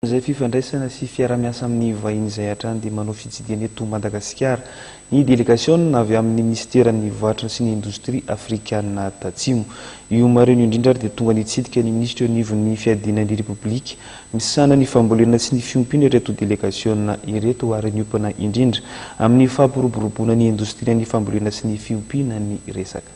Zay fifandraisana sy fiara-miasa amin'ny vahiny izay hatrany dia manao fitsidiana eto Madagasikara. Ny délégation avy amin'ny ministéran'ny voatra sy ny indostria afrikana tatsimo. Io mareo indrindra dia tonga nitsidika ny ministra nivon'ny fiadinan'ny republika misana ny fambolena sy ny fiompiana ireto délégation ireto ary niompana indrindra amin'ny fampiroboroboana ny indostria ny fambolena sy ny fiompiana ny resaka.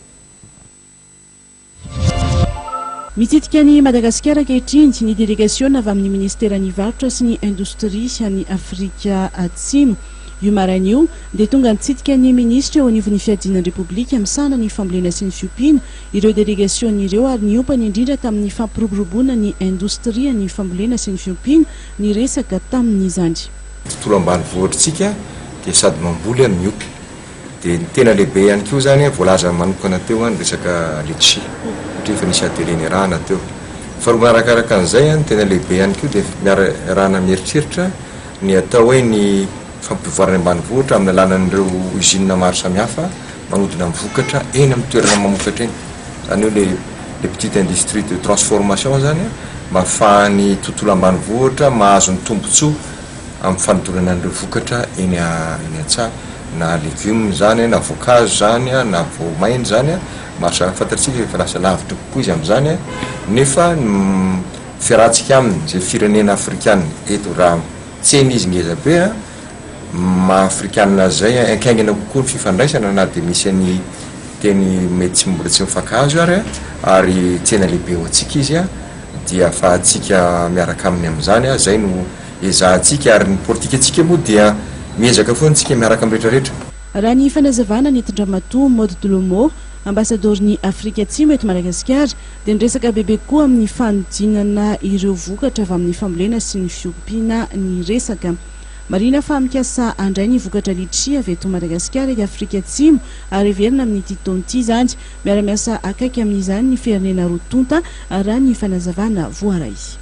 Mitsidika ny Madagasikara ankehitriny ny délégation avy amin'ny ministéran'ny varotra sy ny indostria ny Afrika Atsimo. Io maraina io dia tonga nitsidika ny ministra eo anivon'ny fiadinan'ny republika misana ny fambolena sy ny fiompiana ireo délégation ireo ary niompana indrindra tamin'ny fampiroboroboana ny indostria ny fambolena sy ny fiompiana ny resaka tamin'izany. Tontolo ambanivohitritsika dia sady mamboly any miompy. Dia ny tena lehibe ihany koa zany voalaza manokana teo ny resaka letchi. Efa nisy adeleny rahana teo. Faharoa arakaraka an'izay ny tena lehibe ihany koa dia miarahana mieritreritra ny atao hoe ny fampivoarana ambanivohitra amin'ny alalan'ireo usine maro samihafa manodina amin'ny vokatra eny amin'ny toerana mamokatra eny. Zany hoe les petites industries de transformation zany mba ahafahan'ny tontolo ambanivohitra mahazo ny tombotsoa amin'ny fanodonana an'ireo vokatra eny an-tsaha na légumes zany na voankazo zany na voamaina zany maro fantatsika efa lasa lavitra kokoa izy amin'izany nefa fiarahantsika aminy zay firenena afrikana eto raha tseny izy ngeza be ma-afrikana zay ankaingana kokoa ny fifandraisana na dia misy any teny mety tsy mbola tsy mifankahazo ary tsena lehibe ho antsika izy dia ahafahantsika miaraka aminy amin'izany zay no ezahantsika ary ny politika antsika moa dia miezaka foana antsika miaraka amin'ny rehetrarehetra. Raha ny fanazavana ny Tondramatoa Maud Dolomo ambassadorny Afrika Atsimo eto Madagasikara dia niresaka bebe koa amin'ny fanodinana ireo vokatra avy amin'ny fambolena sy ny fiompiana ny resaka. Marina fa mikasa andray ny vokatra litchi avy eto Madagasikara ety Afrika Atsimo ary heverina amin'ity taona ity zany miara-miasa akaiky amin'izany ny firenena roa tonta raha ny fanazavana voaray.